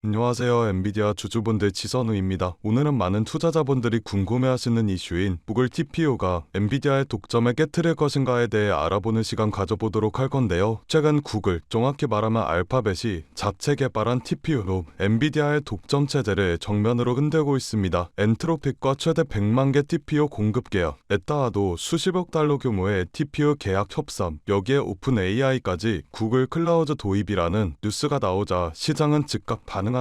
안녕하세요. 엔비디아 주주분들 지선우입니다. 오늘은 많은 투자자분들이 궁금해하시는 이슈인 구글 TPU가 엔비디아의 독점을 깨트릴 것인가에 대해 알아보는 시간 가져보도록 할 건데요. 최근 구글, 정확히 말하면 알파벳이 자체 개발한 TPU로 엔비디아의 독점 체제를 정면으로 흔들고 있습니다. 엔트로픽과 최대 100만 개 TPU 공급 계약, 에따아도 수십억 달러 규모의 TPU 계약 협상, 여기에 오픈 AI까지 구글 클라우드 도입이라는 뉴스가 나오자 시장은 즉각 반응하였습니다.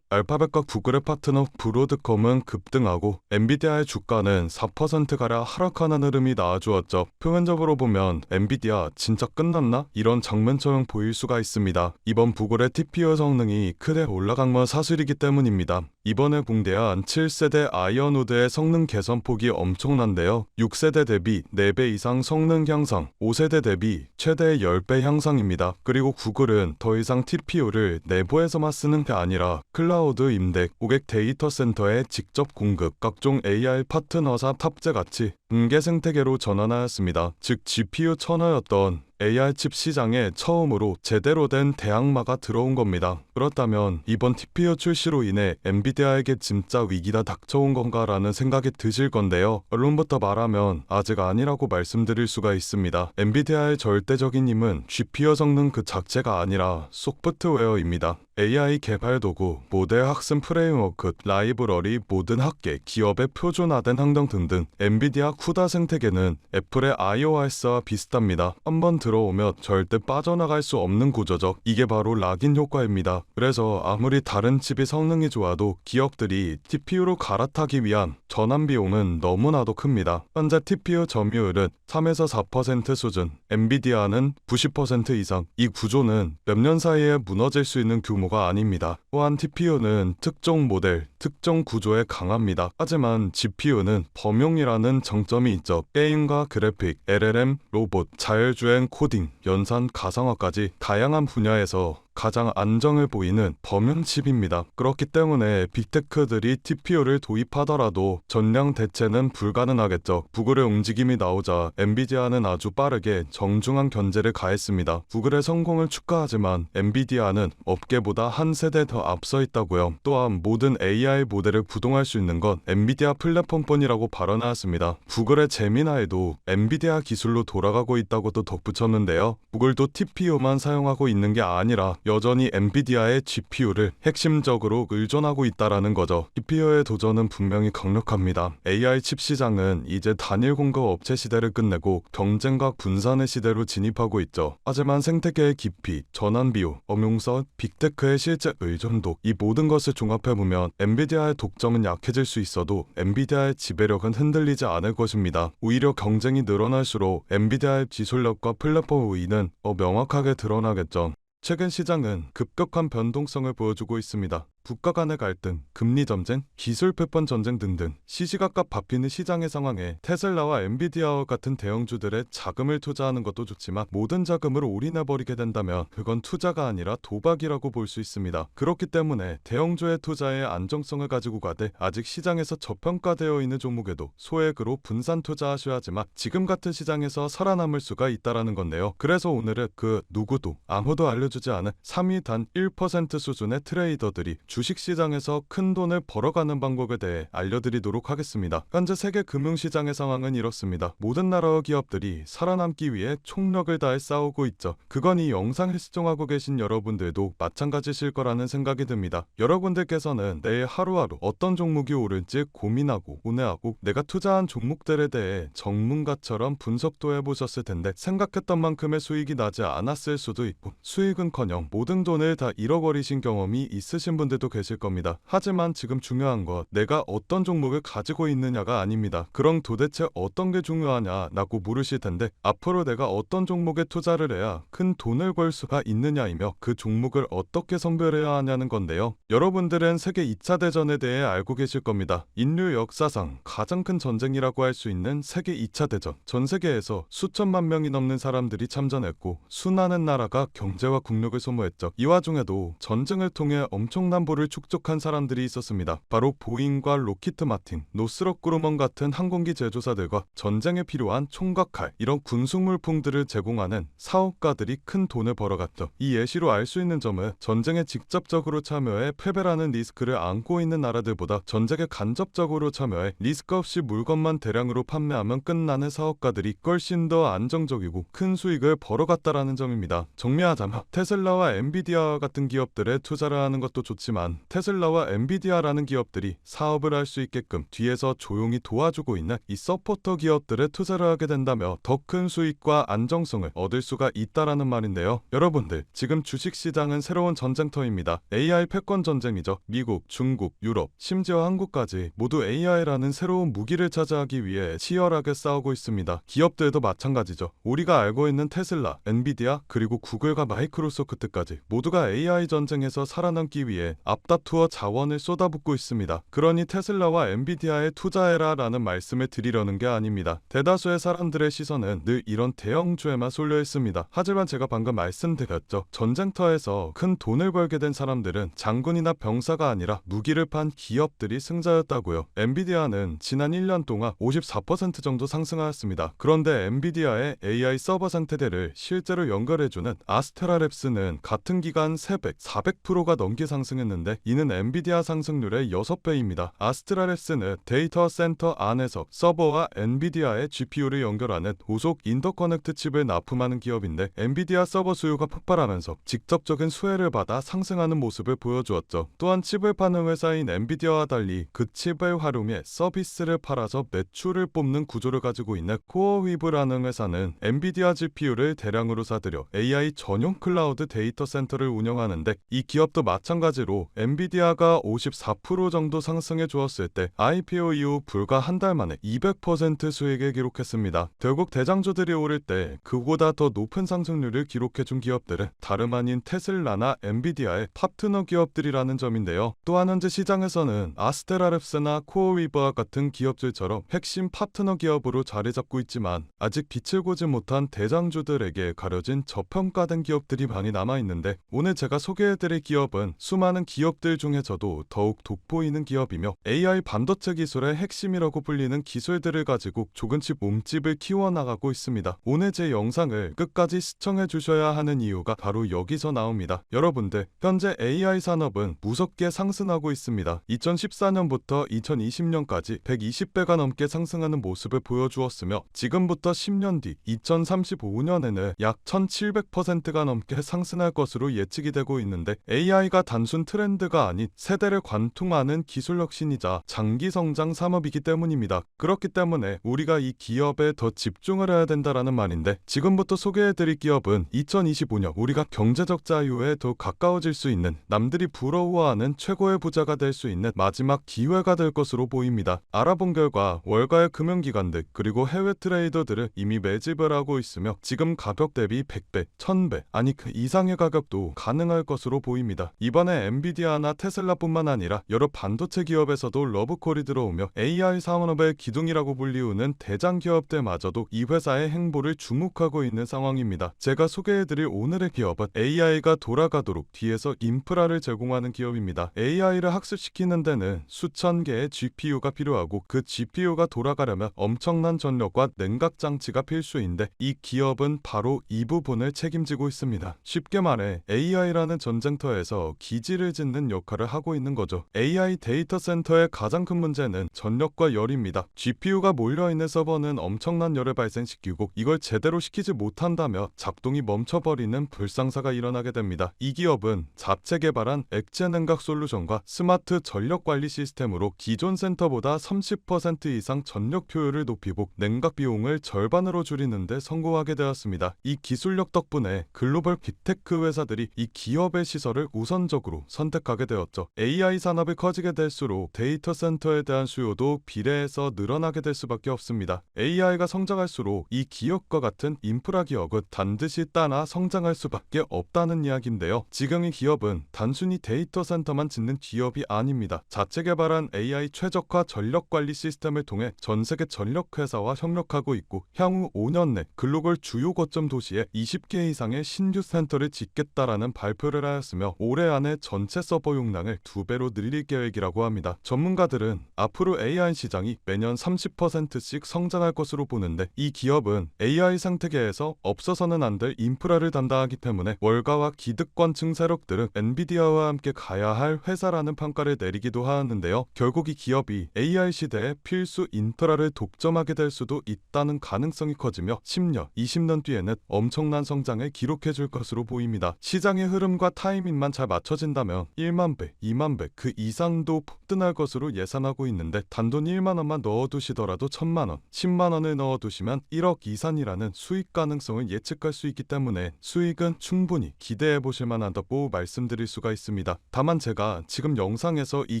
알파벳과 구글의 파트너 브로드컴은 급등하고 엔비디아의 주가는 4%가량 하락하는 흐름이 나와주었죠. 표면적으로 보면 엔비디아 진짜 끝났나? 이런 장면처럼 보일 수가 있습니다. 이번 구글의 TPU 성능이 크게 올라간 건 사실이기 때문입니다. 이번에 공개한 7세대 아이언우드의 성능 개선폭이 엄청난데요. 6세대 대비 4배 이상 성능 향상, 5세대 대비 최대 10배 향상입니다. 그리고 구글은 더 이상 TPU를 내부에서만 쓰는 게 아니라 클라우드 임대, 고객 데이터 센터에 직접 공급, 각종 AI 파트너사 탑재 같이 분계 생태계로 전환하였습니다. 즉 GPU 천하였던 AI 칩 시장에 처음으로 제대로 된 대항마가 들어온 겁니다. 그렇다면 이번 TPU 출시로 인해 엔비디아에게 진짜 위기가 닥쳐온 건가라는 생각이 드실 건데요. 결론부터 말하면 아직 아니라고 말씀드릴 수가 있습니다. 엔비디아의 절대적인 힘은 GPU 성능 그 자체가 아니라 소프트웨어입니다. AI 개발 도구, 모델 학습 프레임워크, 라이브러리, 모든 학계, 기업의 표준화된 환경 등등 엔비디아 쿠다 생태계는 애플의 iOS와 비슷합니다. 한번 들어오면 절대 빠져나갈 수 없는 구조죠. 이게 바로 락인 효과입니다. 그래서 아무리 다른 칩이 성능이 좋아도 기업들이 TPU로 갈아타기 위한 전환 비용은 너무나도 큽니다. 현재 TPU 점유율은 3에서 4% 수준, 엔비디아는 90% 이상. 이 구조는 몇 년 사이에 무너질 수 있는 규모가 아닙니다. 또한 TPU는 특정 모델, 특정 구조에 강합니다. 하지만 GPU는 범용이라는 정점이 있죠. 게임과 그래픽, LLM, 로봇, 자율주행 코딩, 연산, 가상화까지 다양한 분야에서 가장 안정을 보이는 범용 칩입니다. 그렇기 때문에 빅테크들이 TPU를 도입하더라도 전량 대체는 불가능하겠죠. 구글의 움직임이 나오자 엔비디아는 아주 빠르게 정중한 견제를 가했습니다. 구글의 성공을 축하하지만 엔비디아는 업계보다 한 세대 더 앞서 있다고요. 또한 모든 AI 모델을 부동할 수 있는 건 엔비디아 플랫폼뿐이라고 발언하였습니다. 구글의 제미나이도 엔비디아 기술로 돌아가고 있다고도 덧붙였는데요. 구글도 TPU만 사용하고 있는 게 아니라 여전히 엔비디아의 GPU를 핵심적으로 의존하고 있다라는 거죠. TPU의 도전은 분명히 강력합니다. AI 칩 시장은 이제 단일 공급 업체 시대를 끝내고 경쟁과 분산의 시대로 진입하고 있죠. 하지만 생태계의 깊이, 전환 비용, 엄용성, 빅테크의 실제 의존도, 이 모든 것을 종합해보면 엔비디아의 독점은 약해질 수 있어도 엔비디아의 지배력은 흔들리지 않을 것입니다. 오히려 경쟁이 늘어날수록 엔비디아의 기술력과 플랫폼 우위는 더 명확하게 드러나겠죠. 최근 시장은 급격한 변동성을 보여주고 있습니다. 국가 간의 갈등, 금리 전쟁, 기술 패권 전쟁 등등 시시각각 바뀌는 시장의 상황에 테슬라와 엔비디아와 같은 대형주들의 자금을 투자하는 것도 좋지만 모든 자금을 올인해버리게 된다면 그건 투자가 아니라 도박이라고 볼 수 있습니다. 그렇기 때문에 대형주의 투자의 안정성을 가지고 가되 아직 시장에서 저평가되어 있는 종목에도 소액으로 분산 투자하셔야지만 지금 같은 시장에서 살아남을 수가 있다라는 건데요. 그래서 오늘은 그 누구도 아무도 알려주지 않은 3위 단 1% 수준의 트레이더들이 주식시장에서 큰 돈을 벌어가는 방법에 대해 알려드리도록 하겠습니다. 현재 세계 금융시장의 상황은 이렇습니다. 모든 나라와 기업들이 살아남기 위해 총력을 다해 싸우고 있죠. 그건 이 영상을 시청하고 계신 여러분들도 마찬가지실 거라는 생각이 듭니다. 여러분들께서는 내일 하루하루 어떤 종목이 오를지 고민하고 고뇌하고 내가 투자한 종목들에 대해 전문가처럼 분석도 해보셨을 텐데 생각했던 만큼의 수익이 나지 않았을 수도 있고 수익은커녕 모든 돈을 다 잃어버리신 경험이 있으신 분들도 계실 겁니다. 하지만 지금 중요한 건 내가 어떤 종목을 가지고 있느냐가 아닙니다. 그럼 도대체 어떤 게 중요하냐라고 물으실 텐데 앞으로 내가 어떤 종목에 투자를 해야 큰 돈을 벌 수가 있느냐이며 그 종목을 어떻게 선별해야 하냐는 건데요. 여러분들은 세계 2차 대전에 대해 알고 계실 겁니다. 인류 역사상 가장 큰 전쟁이라고 할 수 있는 세계 2차 대전. 전 세계에서 수천만 명이 넘는 사람들이 참전했고 수많은 나라가 경제와 국력을 소모했죠. 이 와중에도 전쟁을 통해 엄청난 부를 축적한 사람들이 있었습니다. 바로 보잉과 로키트 마틴, 노스럽 그루먼 같은 항공기 제조사들과 전쟁에 필요한 총과 칼, 이런 군수물품들을 제공하는 사업가들이 큰 돈을 벌어갔죠. 이 예시로 알 수 있는 점은 전쟁에 직접적으로 참여해 패배라는 리스크를 안고 있는 나라들보다 전쟁에 간접적으로 참여해 리스크 없이 물건만 대량으로 판매하면 끝나는 사업가들이 훨씬 더 안정적이고 큰 수익을 벌어갔다라는 점입니다. 정리하자면 테슬라와 엔비디아 같은 기업들에 투자를 하는 것도 좋지만 테슬라와 엔비디아라는 기업들이 사업을 할 수 있게끔 뒤에서 조용히 도와주고 있는 이 서포터 기업들에 투자를 하게 된다면 더 큰 수익과 안정성을 얻을 수가 있다라는 말인데요. 여러분들, 지금 주식시장은 새로운 전쟁터입니다. AI 패권 전쟁이죠. 미국, 중국, 유럽, 심지어 한국까지 모두 AI라는 새로운 무기를 차지하기 위해 치열하게 싸우고 있습니다. 기업들도 마찬가지죠. 우리가 알고 있는 테슬라, 엔비디아, 그리고 구글과 마이크로소프트까지 모두가 AI 전쟁에서 살아남기 위해 앞다투어 자원을 쏟아붓고 있습니다. 그러니 테슬라와 엔비디아에 투자해라 라는 말씀을 드리려는 게 아닙니다. 대다수의 사람들의 시선은 늘 이런 대형주에만 쏠려 있습니다. 하지만 제가 방금 말씀드렸죠. 전쟁터에서 큰 돈을 벌게 된 사람들은 장군이나 병사가 아니라 무기를 판 기업들이 승자였다고요. 엔비디아는 지난 1년 동안 54% 정도 상승하였습니다. 그런데 엔비디아의 AI 서버 상태대를 실제로 연결해주는 아스테라랩스는 같은 기간 300, 400%가 넘게 상승했는데 이는 엔비디아 상승률의 6배입니다. 아스테라랩스는 데이터 센터 안에서 서버와 엔비디아의 GPU를 연결하는 고속 인터커넥트 칩을 납품하는 기업인데 엔비디아 서버 수요가 폭발하면서 직접적인 수혜를 받아 상승하는 모습을 보여주었죠. 또한 칩을 파는 회사인 엔비디아와 달리 그 칩을 활용해 서비스를 팔아서 매출을 뽑는 구조를 가지고 있는 코어위브라는 회사는 엔비디아 GPU를 대량으로 사들여 AI 전용 클라우드 데이터 센터를 운영하는데 이 기업도 마찬가지로 엔비디아가 54% 정도 상승해 주었을 때 IPO 이후 불과 한 달 만에 200% 수익을 기록했습니다. 결국 대장주들이 오를 때 그보다 더 높은 상승률을 기록해준 기업들은 다름 아닌 테슬라나 엔비디아의 파트너 기업들이라는 점인데요. 또한 현재 시장에서는 아스테라랩스나 코어위버와 같은 기업들처럼 핵심 파트너 기업으로 자리 잡고 있지만 아직 빛을 보지 못한 대장주들에게 가려진 저평가된 기업들이 많이 남아있는데 오늘 제가 소개해드릴 기업은 수많은 기업들 중에서도 더욱 돋보이는 기업이며 AI 반도체 기술의 핵심이라고 불리는 기술들을 가지고 조금씩 몸집을 키워나가고 있습니다. 오늘 제 영상을 끝까지 시청해 주셔야 하는 이유가 바로 여기서 나옵니다. 여러분들, 현재 AI 산업은 무섭게 상승하고 있습니다. 2014년부터 2020년까지 120배가 넘게 상승하는 모습을 보여주었으며 지금부터 10년 뒤 2035년에는 약 1700%가 넘게 상승할 것으로 예측이 되고 있는데 AI가 단순 트렌드가 아닌 세대를 관통하는 기술 혁신이자 장기 성장 산업이기 때문입니다. 그렇기 때문에 우리가 이 기업에 더 집중을 해야 된다라는 말인데 지금부터 소개해드릴 기업은 2025년 우리가 경제적 자유에 더 가까워질 수 있는 남들이 부러워하는 최고의 부자가 될 수 있는 마지막 기회가 될 것으로 보입니다. 알아본 결과 월가의 금융기관들 그리고 해외 트레이더들은 이미 매집을 하고 있으며 지금 가격 대비 100배, 1000배 아니 그 이상의 가격도 가능할 것으로 보입니다. 이번에 엔비디아나 테슬라뿐만 아니라 여러 반도체 기업에서도 러브콜이 들어오며 AI 산업의 기둥이라고 불리우는 대장 기업들마저도 이 회사의 행보를 주목하고 있는 상황입니다. 제가 소개해드릴 오늘의 기업은 AI가 돌아가도록 뒤에서 인프라를 제공하는 기업입니다. AI를 학습시키는 데는 수천 개의 GPU가 필요하고 그 GPU가 돌아가려면 엄청난 전력과 냉각 장치가 필수인데 이 기업은 바로 이 부분을 책임지고 있습니다. 쉽게 말해 AI라는 전쟁터에서 기지를 짓는 역할을 하고 있는 거죠. AI 데이터 센터의 가장 큰 문제는 전력과 열입니다. GPU가 몰려있는 서버는 엄청난 열을 발생시키고 이걸 제대로 시키지 못한다며 작동이 멈춰버리는 불상사가 일어나게 됩니다. 이 기업은 자체 개발한 액체 냉각 솔루션과 스마트 전력 관리 시스템으로 기존 센터보다 30% 이상 전력 효율을 높이고 냉각 비용을 절반으로 줄이는 데 성공하게 되었습니다. 이 기술력 덕분에 글로벌 빅테크 회사들이 이 기업의 시설을 우선적으로 선택하게 되었죠. AI 산업이 커지게 될수록 데이터 센터에 대한 수요도 비례해서 늘어나게 될 수밖에 없습니다. AI가 성장할수록 이 기업과 같은 인프라 기업은 반드시 따라 성장할 수밖에 없다는 이야기인데요. 지금 이 기업은 단순히 데이터 센터만 짓는 기업이 아닙니다. 자체 개발한 AI 최적화 전력 관리 시스템을 통해 전 세계 전력 회사와 협력하고 있고 향후 5년 내 글로벌 주요 거점 도시에 20개 이상의 신규 센터 센터를 짓겠다라는 발표를 하였으며 올해 안에 전체 서버 용량을 2배로 늘릴 계획이라고 합니다. 전문가들은 앞으로 AI 시장이 매년 30%씩 성장할 것으로 보는데 이 기업은 AI 생태계에서 없어서는 안 될 인프라를 담당하기 때문에 월가와 기득권층 세력들은 엔비디아와 함께 가야 할 회사라는 평가를 내리기도 하는데요. 결국 이 기업이 AI 시대에 필수 인프라를 독점하게 될 수도 있다는 가능성이 커지며 10년, 20년 뒤에는 엄청난 성장을 기록해 줄 것으로 보입니다. 시장의 흐름과 타이밍만 잘 맞춰진다면 1만 배, 2만 배 그 이상도 폭등할 것으로 예상하고 있는데 단돈 1만 원만 넣어두시더라도 1,000만 원, 10만 원을 넣어두시면 1억 이상이라는 수익 가능성을 예측할 수 있기 때문에 수익은 충분히 기대해 보실 만하다고 말씀드릴 수가 있습니다. 다만 제가 지금 영상에서 이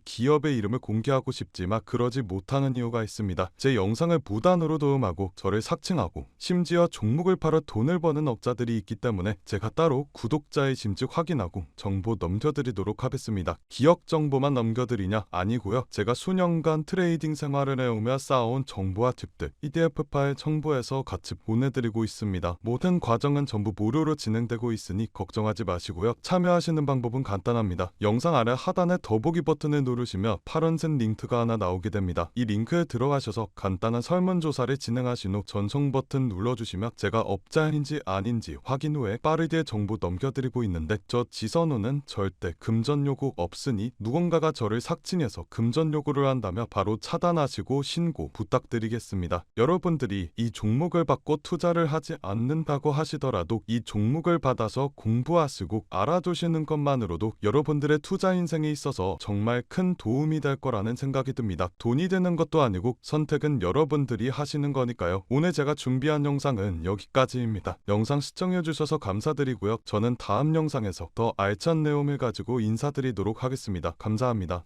기업의 이름을 공개하고 싶지만 그러지 못하는 이유가 있습니다. 제 영상을 무단으로 도움하고 저를 삭칭하고 심지어 종목을 팔아 돈을 버는 업자들이 있기 때문에 제가 따로 구독자의 심지 확인하고 정보 넘겨드리도록 하겠습니다. 기업 정보만 넘겨드리냐? 아니고요. 제가 수년간 트레이딩 생활을 해오며 쌓아온 정보와 팁들 PDF 파일 첨부해서 같이 보내드리고 있습니다. 모든 과정은 전부 무료로 진행되고 있으니 걱정하지 마시고요. 참여하시는 방법은 간단합니다. 영상 아래 하단에 더보기 버튼을 누르시면 파란색 링크가 하나 나오게 됩니다. 이 링크에 들어가셔서 간단한 설문조사를 진행하신 후 전송 버튼 눌러주시면 제가 업자인지 아닌지 확인 후에 빠르게 정보 넘겨드리고 있는데 저 지선우는 절대 금전 요구 없으니 누군가가 저를 삭칭해서 금전 요구를 한다면 바로 차단하시고 신고 부탁드리겠습니다. 여러분들이 이 종목을 받고 투자를 하지 않는다고 하시더라도 이 종목을 받아서 공부하시고 알아두시는 것만으로도 여러분들의 투자 인생에 있어서 정말 큰 도움이 될 거라는 생각이 듭니다. 돈이 되는 것도 아니고 선택은 여러분들이 하시는 거니까요. 오늘 제가 준비한 영상은 여기까지입니다. 영상 시청해주셔서 감사드리고요. 저는 다음 영상에서 더 알찬 내용을 가지고 인사드리도록 하겠습니다. 감사합니다.